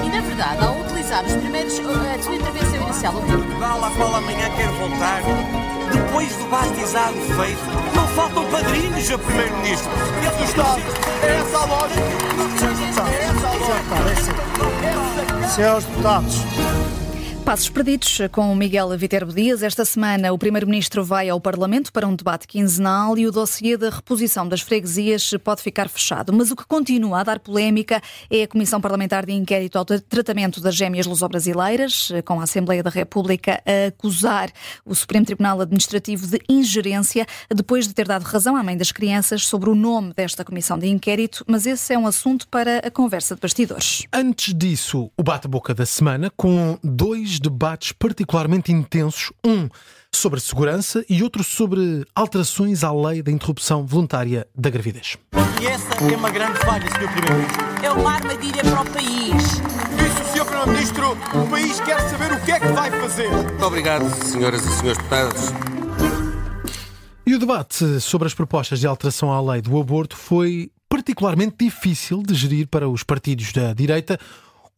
E, na verdade, ao utilizar a sua intervenção inicial... Portugal, à qual amanhã quer voltar, depois do batizado feito, não faltam padrinhos a Primeiro-Ministro. Esse Estado, é essa a lógica. Senhores deputados. Passos perdidos com Miguel Viterbo Dias. Esta semana o Primeiro-Ministro vai ao Parlamento para um debate quinzenal e o dossiê da reposição das freguesias pode ficar fechado. Mas o que continua a dar polémica é a Comissão Parlamentar de Inquérito ao Tratamento das Gêmeas Luso-Brasileiras, com a Assembleia da República a acusar o Supremo Tribunal Administrativo de ingerência, depois de ter dado razão à mãe das crianças sobre o nome desta Comissão de Inquérito, mas esse é um assunto para a conversa de bastidores. Antes disso, o bate-boca da semana, com dois debates particularmente intensos, um sobre segurança e outro sobre alterações à lei da interrupção voluntária da gravidez. E essa é uma grande falha, Sr. Primeiro-Ministro. É uma armadilha para o país. Isso, Sr. Primeiro-Ministro, o país quer saber o que é que vai fazer. Muito obrigado, senhoras e senhores deputados. E o debate sobre as propostas de alteração à lei do aborto foi particularmente difícil de gerir para os partidos da direita,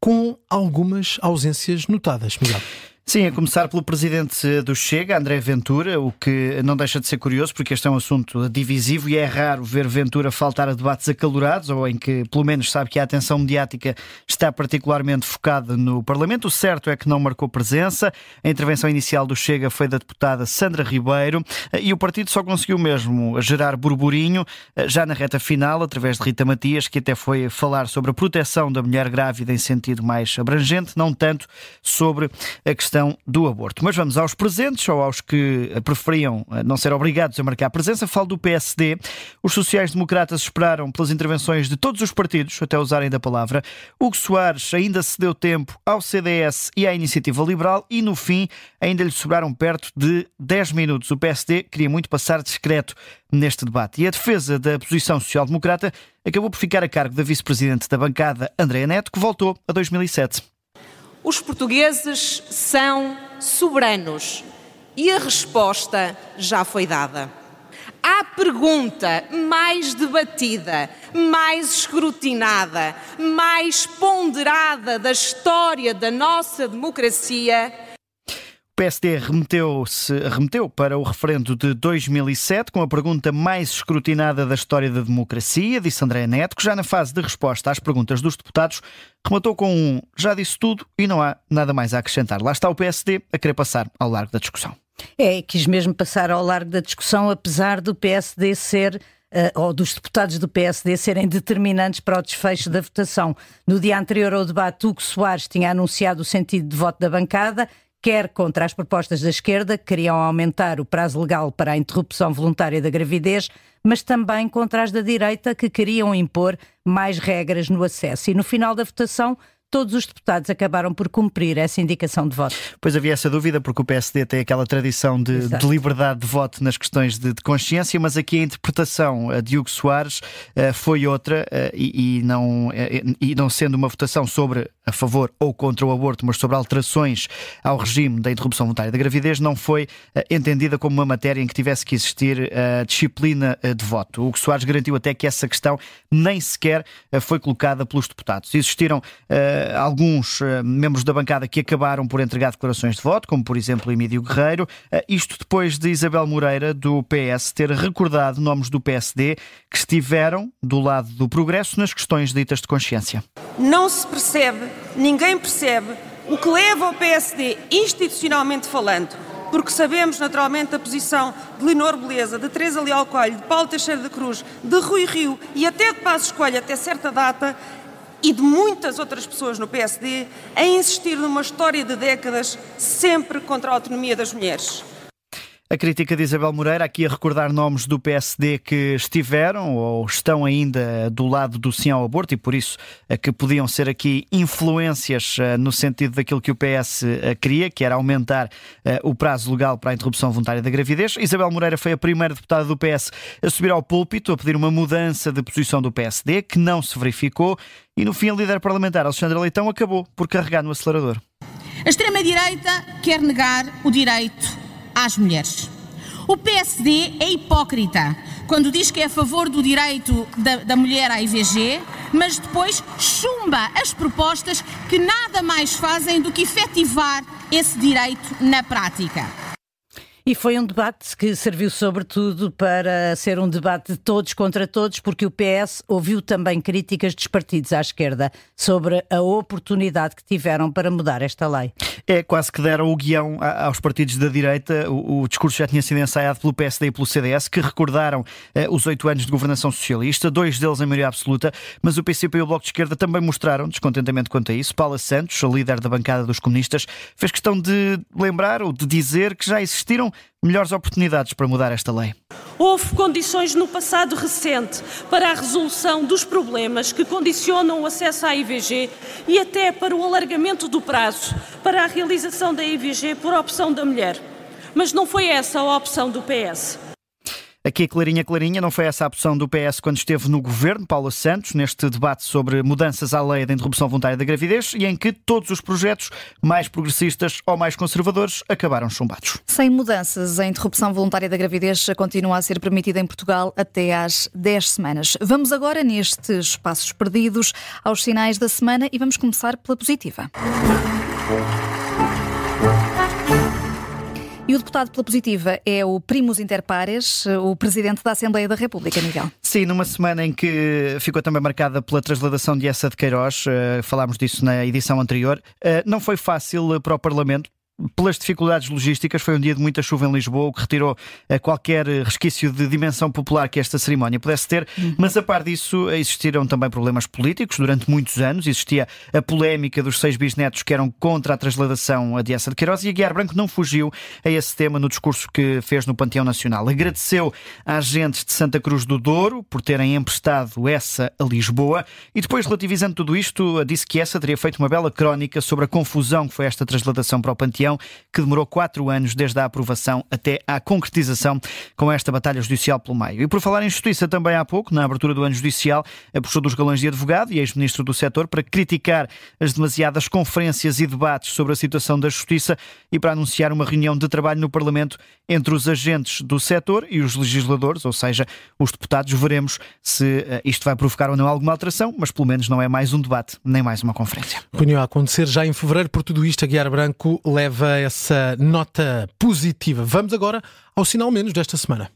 com algumas ausências notadas, Miguel. Sim, a começar pelo presidente do Chega, André Ventura, o que não deixa de ser curioso, porque este é um assunto divisivo e é raro ver Ventura faltar a debates acalorados, ou em que pelo menos sabe que a atenção mediática está particularmente focada no Parlamento. O certo é que não marcou presença. A intervenção inicial do Chega foi da deputada Sandra Ribeiro e o partido só conseguiu mesmo gerar burburinho já na reta final, através de Rita Matias, que até foi falar sobre a proteção da mulher grávida em sentido mais abrangente, não tanto sobre a questão do aborto. Mas vamos aos presentes, ou aos que preferiam não ser obrigados a marcar presença. Falo do PSD. Os sociais-democratas esperaram pelas intervenções de todos os partidos, até usarem da palavra. Hugo Soares ainda cedeu tempo ao CDS e à Iniciativa Liberal e, no fim, ainda lhe sobraram perto de 10 minutos. O PSD queria muito passar discreto neste debate. E a defesa da posição social-democrata acabou por ficar a cargo da vice-presidente da bancada, Andréa Neto, que voltou a 2007. Os portugueses são soberanos e a resposta já foi dada. À pergunta mais debatida, mais escrutinada, mais ponderada da história da nossa democracia, o PSD remeteu para o referendo de 2007 com a pergunta mais escrutinada da história da democracia, disse Andréa Neto, que já na fase de resposta às perguntas dos deputados rematou com um "já disse tudo e não há nada mais a acrescentar". Lá está o PSD a querer passar ao largo da discussão. Quis mesmo passar ao largo da discussão, apesar do PSD ser... ou dos deputados do PSD serem determinantes para o desfecho da votação. No dia anterior ao debate, Hugo Soares tinha anunciado o sentido de voto da bancada, quer contra as propostas da esquerda, que queriam aumentar o prazo legal para a interrupção voluntária da gravidez, mas também contra as da direita, que queriam impor mais regras no acesso. E no final da votação, todos os deputados acabaram por cumprir essa indicação de voto. Pois havia essa dúvida, porque o PSD tem aquela tradição de liberdade de voto nas questões de consciência, mas aqui a interpretação de Hugo Soares foi outra, e não sendo uma votação sobre a favor ou contra o aborto, mas sobre alterações ao regime da interrupção voluntária da gravidez, não foi entendida como uma matéria em que tivesse que existir disciplina de voto. O Hugo Soares garantiu até que essa questão nem sequer foi colocada pelos deputados. Existiram alguns membros da bancada que acabaram por entregar declarações de voto, como por exemplo Emílio Guerreiro, isto depois de Isabel Moreira, do PS, ter recordado nomes do PSD que estiveram do lado do progresso nas questões ditas de consciência. Não se percebe, ninguém percebe o que leva o PSD, institucionalmente falando, porque sabemos naturalmente a posição de Leonor Beleza, de Teresa Leal Coelho, de Paulo Teixeira da Cruz, de Rui Rio e até de Passos Coelho até certa data, e de muitas outras pessoas no PSD, a insistir numa história de décadas sempre contra a autonomia das mulheres. A crítica de Isabel Moreira, aqui a recordar nomes do PSD que estiveram ou estão ainda do lado do sim ao aborto e por isso que podiam ser aqui influências no sentido daquilo que o PS queria, que era aumentar o prazo legal para a interrupção voluntária da gravidez. Isabel Moreira foi a primeira deputada do PS a subir ao púlpito, a pedir uma mudança de posição do PSD, que não se verificou, e no fim a líder parlamentar, Alexandra Leitão, acabou por carregar no acelerador. A extrema-direita quer negar o direito às mulheres. O PSD é hipócrita quando diz que é a favor do direito da mulher à IVG, mas depois chumba as propostas que nada mais fazem do que efetivar esse direito na prática. E foi um debate que serviu sobretudo para ser um debate de todos contra todos, porque o PS ouviu também críticas dos partidos à esquerda sobre a oportunidade que tiveram para mudar esta lei. É quase que deram o guião aos partidos da direita. O discurso já tinha sido ensaiado pelo PSD e pelo CDS, que recordaram os 8 anos de governação socialista, 2 deles em maioria absoluta, mas o PCP e o Bloco de Esquerda também mostraram descontentamento quanto a isso. Paula Santos, a líder da bancada dos comunistas, fez questão de lembrar ou de dizer que já existiram melhores oportunidades para mudar esta lei. Houve condições no passado recente para a resolução dos problemas que condicionam o acesso à IVG e até para o alargamento do prazo para a realização da IVG por opção da mulher. Mas não foi essa a opção do PS. Aqui, clarinha, não foi essa a opção do PS quando esteve no governo, Paula Santos, neste debate sobre mudanças à lei da interrupção voluntária da gravidez, e em que todos os projetos, mais progressistas ou mais conservadores, acabaram chumbados. Sem mudanças, a interrupção voluntária da gravidez continua a ser permitida em Portugal até às 10 semanas. Vamos agora, nestes passos perdidos, aos sinais da semana e vamos começar pela positiva. E o deputado pela positiva é o primus inter pares, o Presidente da Assembleia da República, Miguel. Sim, numa semana em que ficou também marcada pela transladação de Essa de Queiroz, falámos disso na edição anterior, não foi fácil para o Parlamento. Pelas dificuldades logísticas, foi um dia de muita chuva em Lisboa, o que retirou qualquer resquício de dimensão popular que esta cerimónia pudesse ter, mas a par disso existiram também problemas políticos. Durante muitos anos existia a polémica dos 6 bisnetos que eram contra a transladação de Essa de Queiroz, e Aguiar Branco não fugiu a esse tema no discurso que fez no Panteão Nacional. Agradeceu às gentes de Santa Cruz do Douro por terem emprestado Essa a Lisboa e depois, relativizando tudo isto, disse que Essa teria feito uma bela crónica sobre a confusão que foi esta transladação para o Panteão, que demorou 4 anos desde a aprovação até à concretização, com esta batalha judicial pelo meio. E por falar em justiça, também há pouco, na abertura do ano judicial, puxou dos galões de advogado e ex-ministro do setor para criticar as demasiadas conferências e debates sobre a situação da justiça e para anunciar uma reunião de trabalho no Parlamento entre os agentes do setor e os legisladores, ou seja, os deputados. Veremos se isto vai provocar ou não alguma alteração, mas pelo menos não é mais um debate, nem mais uma conferência. Punha a acontecer já em fevereiro. Por tudo isto, Aguiar Branco leva essa nota positiva. Vamos agora ao sinal menos desta semana.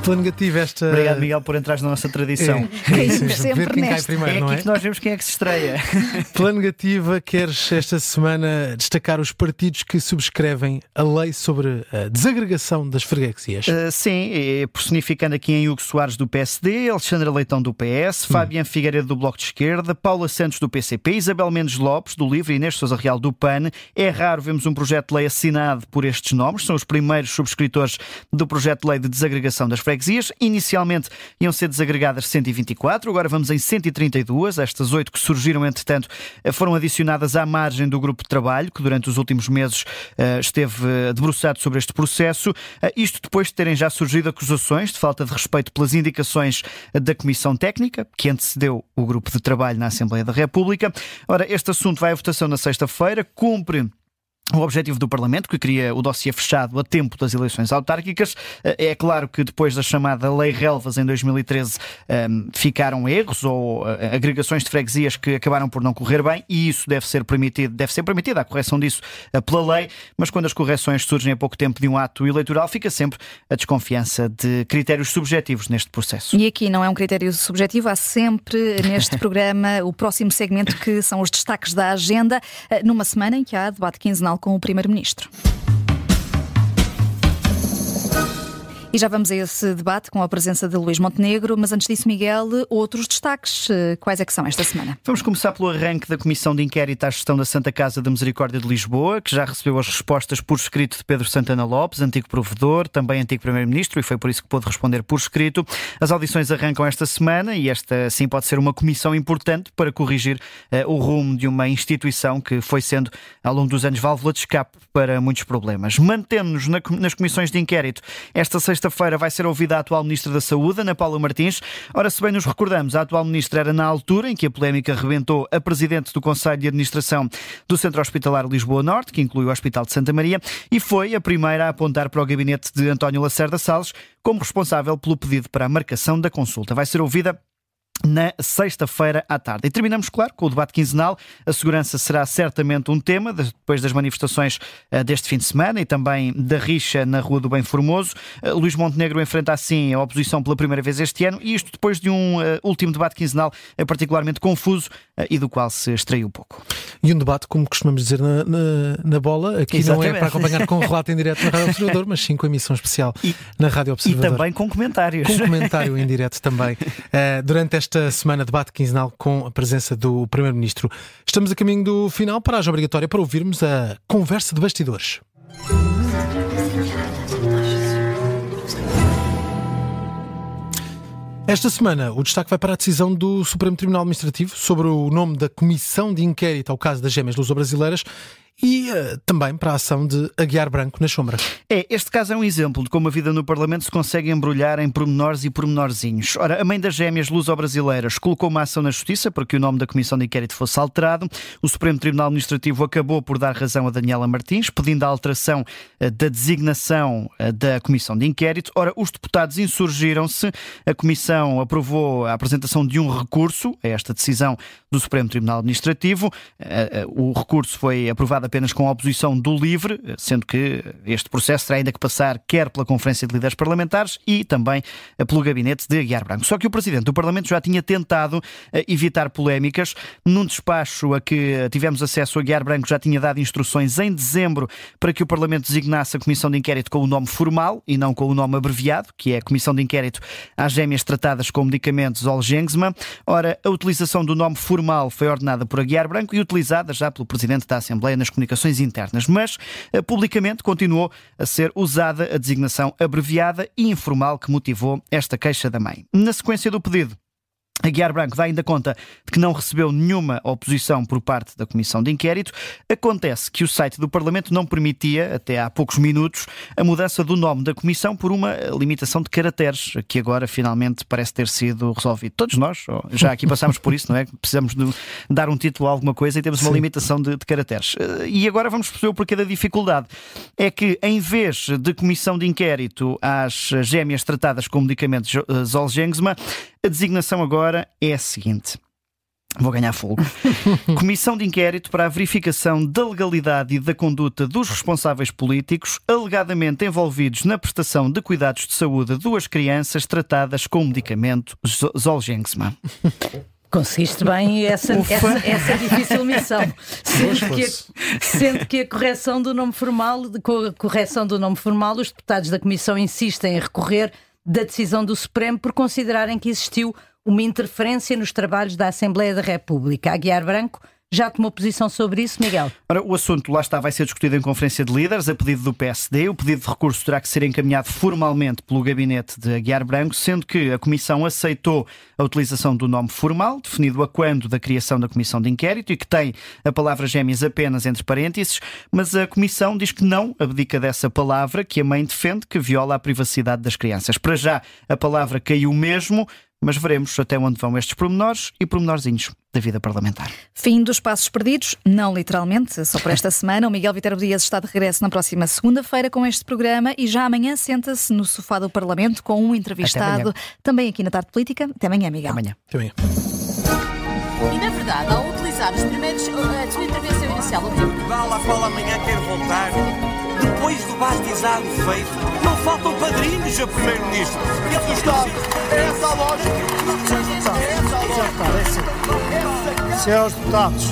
Pela negativa esta... Obrigado, Miguel, por entrares na nossa tradição. Sempre quem cai primeiro, é não aqui é? que nós vemos quem é que se estreia. Pela negativa, queres esta semana destacar os partidos que subscrevem a lei sobre a desagregação das freguesias? Sim, personificando aqui em Hugo Soares do PSD, Alexandra Leitão do PS, Fabián Figueiredo do Bloco de Esquerda, Paula Santos do PCP, Isabel Mendes Lopes do LIVRE e Inês Sousa Real do PAN. É raro vermos um projeto de lei assinado por estes nomes, são os primeiros subscritores do projeto de lei de desagregação das freguesias. Inicialmente iam ser desagregadas 124, agora vamos em 132. Estas 8 que surgiram, entretanto, foram adicionadas à margem do grupo de trabalho, que durante os últimos meses esteve debruçado sobre este processo. Isto depois de terem já surgido acusações de falta de respeito pelas indicações da Comissão Técnica, que antecedeu o grupo de trabalho na Assembleia da República. Ora, este assunto vai à votação na sexta-feira, cumpre o objetivo do Parlamento, que queria o dossiê fechado a tempo das eleições autárquicas. É claro que depois da chamada Lei Relvas em 2013 ficaram erros ou agregações de freguesias que acabaram por não correr bem, e isso deve ser permitida a correção disso pela lei, mas quando as correções surgem a pouco tempo de um ato eleitoral, fica sempre a desconfiança de critérios subjetivos neste processo. E aqui não é um critério subjetivo, há sempre neste programa o próximo segmento, que são os destaques da agenda, numa semana em que há debate quinzenal com o Primeiro-Ministro. E já vamos a esse debate com a presença de Luís Montenegro, mas antes disso, Miguel, outros destaques. Quais é que são esta semana? Vamos começar pelo arranque da Comissão de Inquérito à Gestão da Santa Casa da Misericórdia de Lisboa, que já recebeu as respostas por escrito de Pedro Santana Lopes, antigo provedor, também antigo Primeiro-Ministro, e foi por isso que pôde responder por escrito. As audições arrancam esta semana e esta, sim, pode ser uma comissão importante para corrigir o rumo de uma instituição que foi sendo, ao longo dos anos, válvula de escape para muitos problemas. Mantendo-nos nas comissões de inquérito, esta sexta sexta-feira vai ser ouvida a atual Ministra da Saúde, Ana Paula Martins. Ora, se bem nos recordamos, a atual Ministra era na altura em que a polémica rebentou a Presidente do Conselho de Administração do Centro Hospitalar Lisboa Norte, que inclui o Hospital de Santa Maria, e foi a primeira a apontar para o gabinete de António Lacerda Salles como responsável pelo pedido para a marcação da consulta. Vai ser ouvida na sexta-feira à tarde. E terminamos, claro, com o debate quinzenal. A segurança será certamente um tema, depois das manifestações deste fim de semana e também da rixa na Rua do Bem Formoso. Luís Montenegro enfrenta assim a oposição pela primeira vez este ano, e isto depois de um último debate quinzenal particularmente confuso e do qual se extraiu pouco. E um debate, como costumamos dizer na bola, aqui exatamente. Não é para acompanhar com um relato em direto na Rádio Observador, mas sim com a emissão especial na Rádio Observador. E também com comentários. Com comentário em direto também. Durante esta semana, debate quinzenal com a presença do Primeiro-Ministro. Estamos a caminho do final, paragem obrigatória para ouvirmos a conversa de bastidores. Esta semana, o destaque vai para a decisão do Supremo Tribunal Administrativo sobre o nome da Comissão de Inquérito ao caso das gêmeas luso-brasileiras e também para a ação de Aguiar Branco nas sombras. Este caso é um exemplo de como a vida no Parlamento se consegue embrulhar em pormenores e pormenorzinhos. Ora, a mãe das gêmeas luso-brasileiras colocou uma ação na Justiça para que o nome da Comissão de Inquérito fosse alterado. O Supremo Tribunal Administrativo acabou por dar razão a Daniela Martins, pedindo a alteração da designação da Comissão de Inquérito. Ora, os deputados insurgiram-se. A Comissão aprovou a apresentação de um recurso a esta decisão do Supremo Tribunal Administrativo. O recurso foi aprovado apenas com a oposição do LIVRE, sendo que este processo terá ainda que passar quer pela Conferência de Líderes Parlamentares e também pelo gabinete de Aguiar Branco. Só que o Presidente do Parlamento já tinha tentado evitar polémicas. Num despacho a que tivemos acesso, Aguiar Branco já tinha dado instruções em dezembro para que o Parlamento designasse a Comissão de Inquérito com o nome formal e não com o nome abreviado, que é a Comissão de Inquérito às gêmeas tratadas com medicamentos Zolgensma. Ora, a utilização do nome formal foi ordenada por Aguiar Branco e utilizada já pelo Presidente da Assembleia nas comunicações internas, mas publicamente continuou a ser usada a designação abreviada e informal que motivou esta queixa da mãe. Na sequência do pedido, Aguiar Branco dá ainda conta de que não recebeu nenhuma oposição por parte da Comissão de Inquérito. Acontece que o site do Parlamento não permitia, até há poucos minutos, a mudança do nome da Comissão por uma limitação de caracteres, que agora finalmente parece ter sido resolvido. Todos nós, já aqui passamos por isso, não é? Precisamos de dar um título a alguma coisa e temos uma limitação de caracteres. E agora vamos perceber o porquê da dificuldade. É que, em vez de Comissão de Inquérito às gêmeas tratadas com medicamentos Zolgensma, a designação agora é a seguinte. Vou ganhar fogo. Comissão de Inquérito para a verificação da legalidade e da conduta dos responsáveis políticos alegadamente envolvidos na prestação de cuidados de saúde a duas crianças tratadas com medicamento Zolgensma. Conseguiste bem essa difícil missão. Sendo que a correção do nome formal, com a correção do nome formal, os deputados da Comissão insistem em recorrer da decisão do Supremo por considerarem que existiu uma interferência nos trabalhos da Assembleia da República. Aguiar Branco já tomou posição sobre isso, Miguel? Ora, o assunto, lá está, vai ser discutido em Conferência de Líderes, a pedido do PSD. O pedido de recurso terá que ser encaminhado formalmente pelo gabinete de Aguiar Branco, sendo que a Comissão aceitou a utilização do nome formal, definido a quando da criação da Comissão de Inquérito e que tem a palavra gêmeas apenas entre parênteses, mas a Comissão diz que não abdica dessa palavra, que a mãe defende que viola a privacidade das crianças. Para já, a palavra caiu mesmo, mas veremos até onde vão estes pormenores e pormenorzinhos da vida parlamentar. Fim dos passos perdidos, não literalmente, só por esta semana. O Miguel Viterbo Dias está de regresso na próxima segunda-feira com este programa e já amanhã senta-se no sofá do Parlamento com um entrevistado, também aqui na Tarde Política. Até amanhã, Miguel. Até amanhã. E na verdade, ao utilizar os primeiros, a sua intervenção inicial, o Portugal, à qual amanhã quer voltar, depois do batizado feito, não faltam padrinhos a Primeiro-Ministro. E assustado. É essa a lógica. É essa a lógica. Senhores deputados,